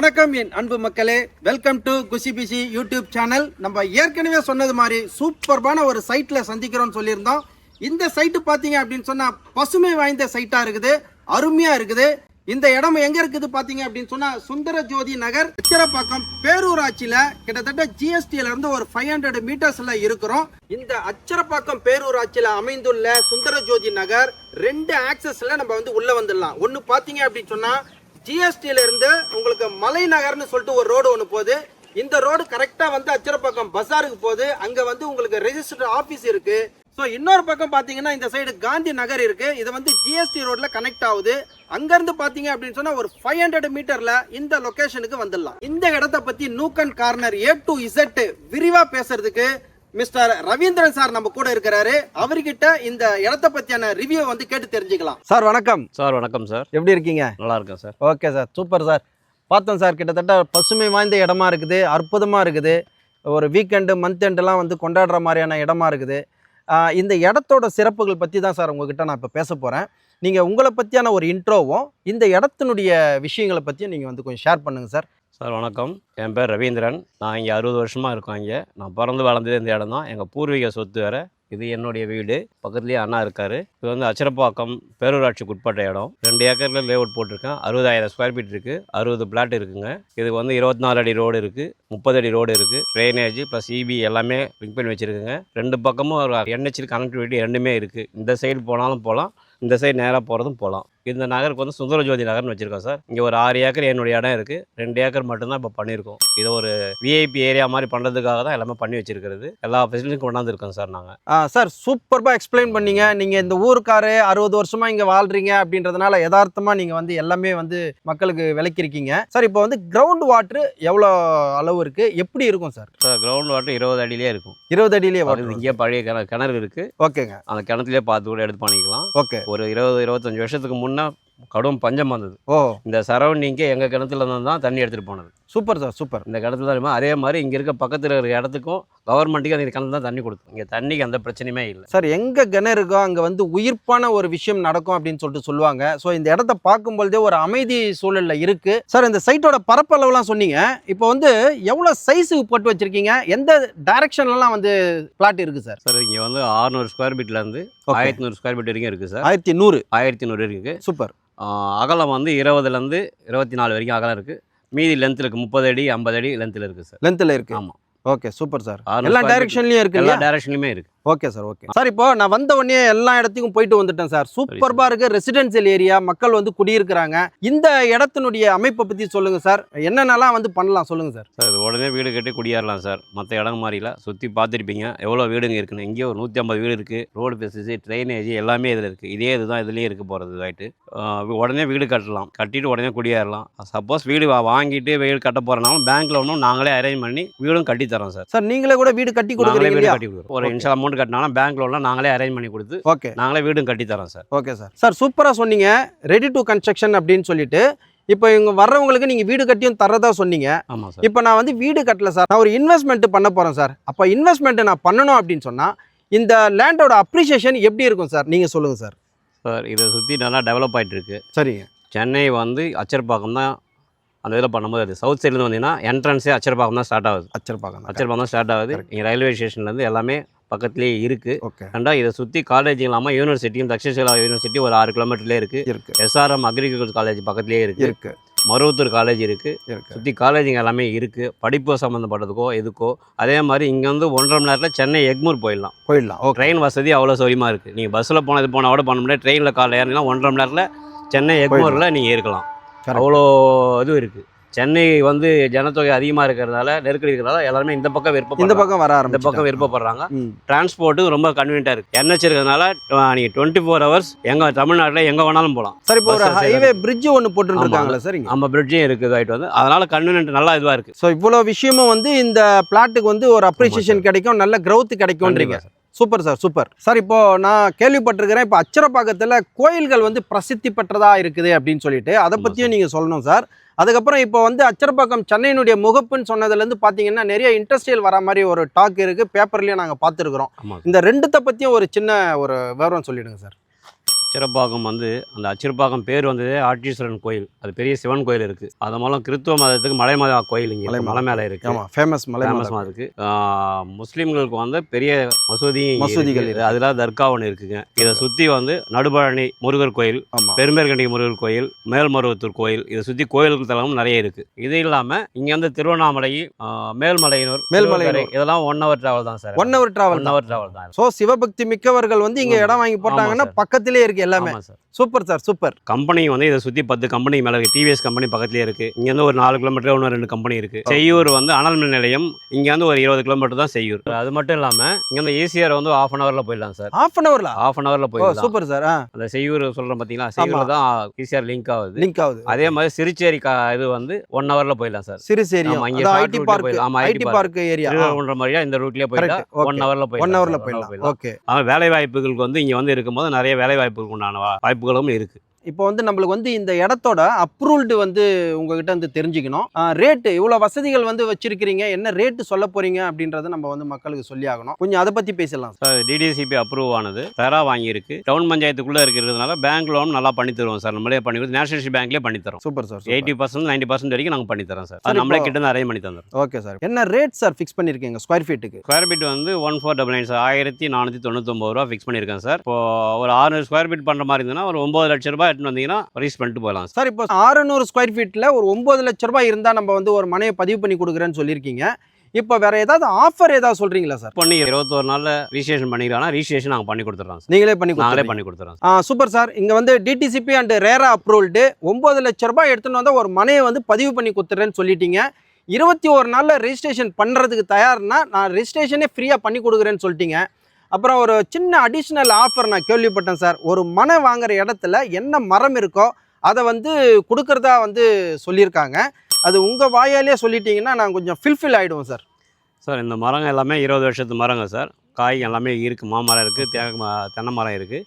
வணக்கம் என் அன்பு மக்களே, welcome to Khushi PC YouTube channel. நம்ம ஏற்கனவே சொன்னது மாதிரி சூப்பர்பான ஒரு சைட்ல சந்திக்கிறோம்னு சொல்லியிருந்தோம். இந்த சைட்டு பார்த்தீங்க அப்படின்னு சொன்னா பசுமை வாய்ந்த சைட்டா இருக்குது, அருமையா இருக்குது. இந்த இடம் எங்க இருக்குது பாத்தீங்க அப்படின்னு சொன்னா சுந்தர ஜோதி நகர், அச்சரப்பாக்கம் பேரூராட்சியில கிட்டத்தட்ட ஜிஎஸ்டில இருந்து ஒரு 500 மீட்டர்ஸ்ல இருக்கிறோம். இந்த அச்சரப்பாக்கம் பேரூராட்சியில அமைந்துள்ள சுந்தர ஜோதி நகர் 2 ஆக்சஸ்ல நம்ம உள்ள வந்துடலாம். ஒன்னு பாத்தீங்க அப்படின்னு சொன்னா ஜிஎஸ்டில இருந்து உங்களுக்கு மலை நகர்னு சொல்லிட்டு ஒரு ரோடு ஒன்று போகுது. இந்த ரோடு கரெக்டா அச்சரப்பாக்கம் பசாருக்கு போகுது. அங்க உங்களுக்கு ரெஜிஸ்டர் ஆபீஸ் இருக்கு. ஸோ இன்னொரு பக்கம் பார்த்தீங்கன்னா இந்த சைடு காந்தி நகர் இருக்கு. இது ஜிஎஸ்டி ரோட்ல கனெக்ட் ஆகுது. அங்க இருந்து பாத்தீங்க அப்படின்னு சொன்னா ஒரு 500 மீட்டர்ல இந்த லொகேஷனுக்கு வந்துடலாம். இந்த இடத்தை பத்தி nook and corner A to Z விரிவா பேசுறதுக்கு மிஸ்டர் ரவீந்திரன் சார் நம்ம கூட இருக்கிறாரு. அவர்கிட்ட இந்த இடத்தை பத்தியான ரிவ்யூ கேட்டு தெரிஞ்சுக்கலாம். சார் வணக்கம். சார் வணக்கம் சார், எப்படி இருக்கீங்க? நல்லா இருக்கேன் sir. Okay sir, super sir. பார்த்தோம் சார், கிட்டத்தட்ட பசுமை வாய்ந்த இடமா இருக்குது, அற்புதமாக இருக்குது. ஒரு வீக்கெண்டு மந்த் எண்டெல்லாம் கொண்டாடுற மாதிரியான இடமா இருக்குது. இந்த இடத்தோட சிறப்புகள் பற்றி தான் சார் உங்ககிட்ட நான் இப்போ பேச போகிறேன். நீங்கள் உங்களை பற்றியான ஒரு இன்ட்ரோவும் இந்த இடத்தினுடைய விஷயங்களை பற்றியும் நீங்கள் கொஞ்சம் ஷேர் பண்ணுங்கள் சார். சார் வணக்கம், என் பேர் ரவீந்திரன். நான் இங்கே 60 வருஷமாக இருக்கோம். இங்கே நான் பிறந்து வளர்ந்தது இந்த இடம் தான். எங்கள் பூர்வீக சொத்து வேறு. இது என்னுடைய வீடு. பக்கத்துலேயே அண்ணா இருக்கார். இது அச்சரப்பாக்கம் பேரூராட்சிக்கு உட்பட்ட இடம். 2 ஏக்கரில் லேஅவுட் போட்டிருக்கேன். 60,000 ஸ்கொயர் ஃபீட் இருக்குது. 60 பிளாட் இருக்குங்க. இது 24 அடி ரோடு இருக்குது, 30 அடி ரோடு இருக்குது. ட்ரைனேஜ் ப்ளஸ் இபி எல்லாமே லிங்க் பண்ணி வச்சுருக்குங்க. 2 பக்கமும் ஒரு NH கனெக்டிவிட்டி ரெண்டுமே இருக்குது. இந்த சைடு போனாலும் போகலாம், இந்த சைடு நேராக போகிறதும் போகலாம். இந்த நகருக்கு சுந்தர ஜோதி நகர்னு வச்சுருக்கோம் சார். இங்கே ஒரு 6 ஏக்கர் என்னுடைய இடம் இருக்குது. 2 ஏக்கர் மட்டும்தான் இப்போ பண்ணியிருக்கோம். இதை ஒரு விஐபி ஏரியா மாதிரி பண்ணுறதுக்காக தான் எல்லாமே பண்ணி வச்சிருக்கிறது. எல்லா ஃபெசிலிட்டியும் கொண்டாந்துருக்கோம் சார் நாங்கள். சார் சூப்பராக எக்ஸ்பிளைன் பண்ணீங்க. நீங்கள் இந்த ஊருக்காரு 60 வருஷமாக இங்கே வாழ்கிறீங்க அப்படின்றதுனால யதார்த்தமாக நீங்கள் எல்லாமே மக்களுக்கு விளக்கிருக்கீங்க சார். இப்போ கிரவுண்ட் வாட்டர் எவ்வளோ அளவு இருக்குது, எப்படி இருக்கும் சார்? சார் கிரவுண்ட் வாட்டர் 20 அடியிலே இருக்கும். 20 அடியிலே வாட்டர். இங்கே பழைய கிணறு இருக்குது. ஓகேங்க. அந்த கிணத்துலேயே பார்த்து கூட எடுத்து பண்ணிக்கலாம். ஓகே. ஒரு 20-25 வருஷத்துக்கு முன்னே கடும் பஞ்சம் வந்தது. இந்த சரௌண்டிங்கே எங்கள் கிணத்துல தான் தண்ணி எடுத்துகிட்டு போனது. Super sir, super. இந்த கிணத்துல தான். அதே மாதிரி இங்கே இருக்க பக்கத்தில் இருக்கிற இடத்துக்கும் கவர்மெண்ட்டுக்கு அந்த கிணத்துல தான் தண்ணி கொடுத்தோம். இங்கே தண்ணிக்கு அந்த பிரச்சனையுமே இல்லை சார். எங்கே கிணறு இருக்கோ அங்கே உயிர்ப்பான ஒரு விஷயம் நடக்கும் அப்படின்னு சொல்லுவாங்க. ஸோ இந்த இடத்த பார்க்கும்பொழுதே ஒரு அமைதி சூழலில் இருக்குது சார். இந்த சைட்டோட பரப்பளவுலாம் சொன்னீங்க. இப்போ எவ்வளோ சைஸுக்கு போட்டு வச்சுருக்கீங்க, எந்த டைரக்ஷன்லாம் பிளாட் இருக்குது சார்? சார் இங்கே 600 ஸ்கொயர் ஃபீட்லேருந்து 1100 ஸ்கொயர் ஃபீட் வரைக்கும் இருக்குது சார். 1100 இருக்குது. சூப்பர். அகலம் 20லேருந்து 24 வரைக்கும் அகலம் இருக்குது. மீதி லென்த்தில் இருக்குது. 30 அடி 50 அடி லென்த்தில் இருக்குது சார். லென்த்தில் இருக்குது. ஆமாம். Okay, super sir. எல்லா டைரக்ஷன்லயும் இருக்கு. எல்லா டைரக்ஷன்லயுமே இருக்கு. Okay sir, okay sir. இப்போ நான் வந்த உடனே எல்லா இடத்துக்கும் போயிட்டு வந்துட்டேன் சார். சூப்பர்பா இருக்கு. ரெசிடென்சியல் ஏரியா, மக்கள் குடியிருக்கிறாங்க. இந்த இடத்தினுடைய அமைப்பை பத்தி சொல்லுங்க சார். என்னென்னலாம் பண்ணலாம் சொல்லுங்க சார். சார் உடனே வீடு கட்டி குடியேறலாம் சார். மற்ற இடம் மாதிரில சுற்றி பார்த்துருப்பீங்க எவ்வளோ வீடுங்க இருக்குன்னு. இங்கே ஒரு 150 வீடு இருக்குது. ரோடு ஃபெசிலிட்டி, ட்ரைனேஜ் எல்லாமே இதில் இருக்குது. இதுதான் இதுலேயே இருக்க போகிறது ஆகிட்டு. உடனே வீடு கட்டலாம், கட்டிட்டு உடனே குடியேறலாம். சப்போஸ் வீடு வாங்கிட்டு வீடு கட்ட போகிறனாலும் பேங்க் லோனும் நாங்களே அரேஞ்ச் பண்ணி வீடும் கட்டி தரோம் சார். சார் நீங்களே கூட வீடு கட்டி கொடுக்குறீங்க. ஒரு இன்ஷியல் அமௌண்ட் கட்டினாலும் பேங்க் லோன்லாம் நாங்களே அரேஞ்ச் பண்ணி கொடுத்து ஓகே நாங்களே வீடும் கட்டி தரோம் சார். Okay sir. சார் சூப்பராக சொன்னீங்க. ரெடி டு கன்ஸ்ட்ரக்ஷன் அப்படின்னு சொல்லிட்டு இப்போ இவங்க வர்றவங்களுக்கு நீங்கள் வீடு கட்டியும் தரதா சொன்னீங்க. ஆமாம் சார். இப்போ நான் வீடு கட்டல சார், நான் ஒரு இன்வெஸ்ட்மெண்ட் பண்ண போகிறேன் சார். அப்போ இன்வெஸ்ட்மெண்ட் நான் பண்ணணும் அப்படின்னு சொன்னால் இந்த லேண்டோட அப்ரிசியேஷன் எப்படி இருக்கும் சார், நீங்கள் சொல்லுங்கள் சார். சார் இதை சுற்றி நல்லா டெவலப் ஆகிட்டு இருக்கு. சரிங்க. சென்னை அச்சரப்பாக்கம் தான் அந்த இதில் பண்ணும்போது அது சவுத் சைட்லேருந்து வந்தீங்கன்னா என்ட்ரன்ஸே அச்சரப்பாக்கம் தான் ஸ்டார்ட் ஆகுது. அச்சரப்பாக்கம் தான் ஸ்டார்ட் ஆகுது. இங்கே ரயில்வே ஸ்டேஷன்லேருந்து எல்லாமே பக்கத்துலேயே இருக்குது. ஓகே. ரெண்டாவது இதை சுற்றி காலேஜ் இல்லாமல் யூனிவர்சிட்டியும் தக்ஷசிலா யூனிவர்சிட்டி ஒரு 6 கிலோமீட்டர்லேயே இருக்குது. SRM அக்ரிகல்ச்சர் காலேஜ் பக்கத்துலேயே இருக்குது. மருவத்தூர் காலேஜ் இருக்குது. சுற்றி காலேஜுங்க எல்லாமே இருக்குது. படிப்பு சம்மந்தப்பட்டதுக்கோ எதுக்கோ. அதே மாதிரி இங்கே 1.5 மணி நேரத்தில் சென்னை எக்மூர் போயிடலாம். ட்ரெயின் வசதி அவ்வளோ சௌரியமாக இருக்குது. நீங்கள் பஸ்ஸில் போனது போனால் கூட பண்ண முடியாது. ட்ரெயினில் காலையில் ஏறினா 1.5 மணி நேரத்தில் சென்னை எக்மூரில் நீங்கள் இருக்கலாம். அவ்வளோ இதுவும் இருக்குது. சென்னை ஜனத்தொகை அதிகமாக இருக்கிறதுனால, நெருக்கடி இருக்கிறதால எல்லாருமே இந்த பக்கம் விருப்பப்படுறாங்க. டிரான்ஸ்போர்ட்டு ரொம்ப கன்வீனியன்ட்டாக இருக்குது. NH இருக்கிறதுனால நீங்கள் 24 ஹவர்ஸ் எங்கள் தமிழ்நாட்டில் எங்கே வேணாலும் போகலாம். சரி, இப்போ ஒரு ஹைவே பிரிட்ஜ் ஒன்று போட்டுருக்காங்களா சார்? நம்ம பிரிட்ஜும் இருக்குது ஆகிட்டு அதனால கன்வீனியன்ட் நல்லா இதுவாக இருக்குது. ஸோ இவ்வளோ விஷயமும் இந்த பிளாட்டுக்கு ஒரு அப்ரிசியேஷன் கிடைக்கும், நல்ல க்ரௌத் கிடைக்கும்ன்றீங்க. Super sir, super sir. இப்போ நான் கேள்விப்பட்டிருக்கிறேன், இப்போ அச்சரப்பாக்கத்தில் கோயில்கள் பிரசித்தி பெற்றதாக இருக்குது அப்படின்னு சொல்லிட்டு அதை பற்றியும் நீங்கள் சொல்லணும் சார். அதுக்கப்புறம் இப்போ அச்சரப்பாக்கம் சென்னையினுடைய முகப்புன்னு சொன்னதுலேருந்து பார்த்தீங்கன்னா நிறைய இண்டஸ்ட்ரியல் வர மாதிரி ஒரு டாக் இருக்குது, பேப்பர்லேயும் நாங்கள் பார்த்துருக்குறோம். இந்த ரெண்டுத்தை பற்றியும் ஒரு சின்ன ஒரு விவரம் சொல்லிடுங்க சார். அச்சிரப்பாக்கம் வந்து அந்த அச்சிரப்பாக்கம் பேர் வந்ததே ஆட்டீஸ்வரன் கோயில், அது பெரிய சிவன் கோயில் இருக்குது. அது மூலம் கிறிஸ்துவ மதத்துக்கு மலைமாதா கோயில் இங்கே மலை மேலே இருக்குது. ஆமாம், ஃபேமஸ் ஃபேமஸாக இருக்குது. முஸ்லீம்களுக்கு வந்து பெரிய மசூதிகள் இருக்குது. அதில் தர்கா ஒன்று இருக்குங்க. இதை சுற்றி வந்து நடுபழனி முருகர் கோயில், பெருமேற்கண்டி முருகர் கோயில், மேல்மருவத்தூர் கோயில், இதை சுற்றி கோயில்கள் தலமும் நிறைய இருக்குது. இது இல்லாமல் இங்கே வந்து திருவண்ணாமலை, மேல்மலையனூர் இதெல்லாம் 1 hour டிராவல் தான் சார். 1 hour டிராவல் தான். ஸோ சிவபக்தி மிக்கவர்கள் வந்து இங்கே இடம் வாங்கி போட்டாங்கன்னா பக்கத்திலே இருக்கு எல்லாமே. Super sir, super. கம்பெனி வந்து இதை சுற்றி 10 கம்பெனி மேலே இருக்குது. டிவிஎஸ் கம்பெனி பக்கத்துலேயே இருக்குது. இங்கேருந்து ஒரு 4 கிலோமீட்டர் இன்னும் 2 கம்பெனி இருக்குது. செய்யூர் வந்து அனல் மின் நிலையம், இங்கேருந்து ஒரு 20 கிலோமீட்டர் தான் செய்யூர். அது மட்டும் இல்லாமல் இங்கேருந்து ஈசிஆர் வந்து 1/2 hourல போயிடலாம் சார். 1/2 hourல போயிடலாம். Super sir. அந்த செய்யூர் சொல்கிறோம் பார்த்தீங்களா, செய்யூர் தான் ஈசிஆர் லிங்க் ஆகுது. அதே மாதிரி சிறுச்சேரி இது வந்து 1 hourல போயிடலாம் சார். சிறுச்சேரி ஐடி பார்க் ஏரியா மாதிரியா இந்த ரூட்லேயே போயிடலாம். 1 hourல போயிடலாம். ஓகே. வேலை வாய்ப்புகளுக்கு வந்து இங்கே வந்து இருக்கும்போது நிறைய வேலை வாய்ப்புகளுக்கு உண்டான வாய்ப்புகளும் இருக்குது. இப்போ வந்து நம்மளுக்கு வந்து இந்த இடத்தோட அப்ரூவ்டு வந்து உங்ககிட்ட வந்து தெரிஞ்சுக்கணும். ரேட்டு இவ்வளோ வசதிகள் வந்து வச்சிருக்கிறீங்க, என்ன ரேட்டு சொல்ல போறீங்க அப்படின்றத நம்ம வந்து மக்களுக்கு சொல்லி ஆகணும். கொஞ்சம் அதை பற்றி பேசலாம் சார். டிடிசிபி அப்ரூவ் ஆனது, தரா வாங்கியிருக்கு. டவுன் பஞ்சாயத்துக்குள்ளே இருக்கிறதுனால பேங்க் லோன் நல்லா பண்ணி தருவோம் சார். நம்மளே பண்ணி கொடுத்து நேஷனல் பேங்க்லேயே பண்ணி தரோம். Super sir. 80% 90% வரைக்கும் நாங்கள் பண்ணி தரோம் சார். நம்மளே கிட்ட அரேஞ்ச் பண்ணி தந்துடும். Okay sir. என்ன ரேட் சார் ஃபிக்ஸ் பண்ணியிருக்கீங்க ஸ்கொயர் ஃபீட்டுக்கு? ஸ்கொயர் ஃபீட் வந்து 1499 சார். 1499 ரூபா ஃபிக்ஸ் பண்ணியிருக்கேன் சார். இப்போ ஒரு 600 ஸ்கொயர் ஃபீட் பண்ணுற மாதிரி இருந்ததுன்னா ஒரு 9 லட்ச ரூபாய் எடுத்துன்னு வந்தீங்கன்னா பண்ணிட்டு போகலாம் சார். இப்போ 600 ஸ்கொயர் ஃபீட்டில் ஒரு 9 லட்ச ரூபாய் இருந்தால் நம்ம வந்து ஒரு மனையை பதிவு பண்ணி கொடுக்குறேன்னு சொல்லியிருக்கீங்க. இப்போ வேற ஏதாவது ஆஃபர் ஏதாவது சொல்றீங்களா சார்? பண்ணி 21 நாள்ல ரிஜிஸ்ட்ரேஷன் பண்ணிக்கலாம். ரிஜிஸ்ட்ரேஷன் நாங்கள் பண்ணி கொடுத்துறோம். நீங்களே பண்ணி கொடுத்துறோம். Super sir. இங்கே வந்து டிடிசிபி அண்ட் ரேரா அப்ரூவ்டு 9 லட்ச ரூபாய் எடுத்துன்னு வந்தால் ஒரு மனையை வந்து பதிவு பண்ணி கொடுத்துறேன்னு சொல்லிட்டீங்க. 21 நாளில் ரெஜிஸ்ட்ரேஷன் பண்ணுறதுக்கு தயார்னா நான் ரெஜிஸ்ட்ரேஷனே ஃப்ரீயாக பண்ணி கொடுக்குறேன்னு சொல்லிட்டீங்க. அப்புறம் ஒரு சின்ன அடிஷ்னல் ஆஃபர் நான் கேள்விப்பட்டேன் சார். ஒரு மனை வாங்குற இடத்துல என்ன மரம் இருக்கோ அதை வந்து கொடுக்கறதா வந்து சொல்லியிருக்காங்க. அது உங்கள் வாயாலே சொல்லிட்டீங்கன்னா நான் கொஞ்சம் ஃபில்ஃபில் ஆகிடுவோம் சார். சார் இந்த மரங்க எல்லாமே 20 வருஷத்து மரங்க சார். காய் எல்லாமே இருக்குது. மாமரம் இருக்குது, தென்னை மரம் இருக்குது.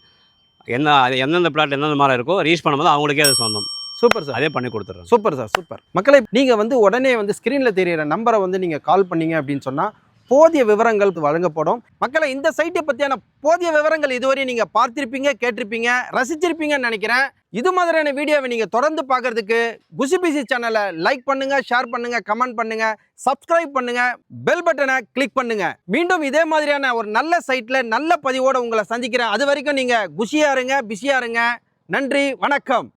எந்தெந்த பிளாட் எந்தெந்த மரம் இருக்கோ ரீச் பண்ணும்போது அவங்களுக்கே அது சொந்தம். Super sir. அதே பண்ணி கொடுத்துட்றேன். Super sir, super. மக்களை நீங்கள் வந்து உடனே வந்து ஸ்க்ரீனில் தெரியிற நம்பரை வந்து நீங்கள் கால் பண்ணீங்க அப்படின்னு சொன்னால் போதிய விவரங்கள் வழங்கப்படும். மக்களை இந்த சைட்டை பற்றியான போதிய விவரங்கள் இதுவரை நீங்கள் பார்த்திருப்பீங்க, கேட்டிருப்பீங்க, ரசிச்சிருப்பீங்கன்னு நினைக்கிறேன். இது மாதிரியான வீடியோவை நீங்கள் தொடர்ந்து பார்க்கறதுக்கு குசிபிசி சேனலை லைக் பண்ணுங்க, ஷேர் பண்ணுங்க, கமெண்ட் பண்ணுங்க, சப்ஸ்கிரைப் பண்ணுங்க, பெல் பட்டனை கிளிக் பண்ணுங்க. மீண்டும் இதே மாதிரியான ஒரு நல்ல சைட்ல நல்ல பதிவோட உங்களை சந்திக்கிறேன். அது வரைக்கும் நீங்க குஷியா இருங்க, பிஸியா இருங்க. நன்றி, வணக்கம்.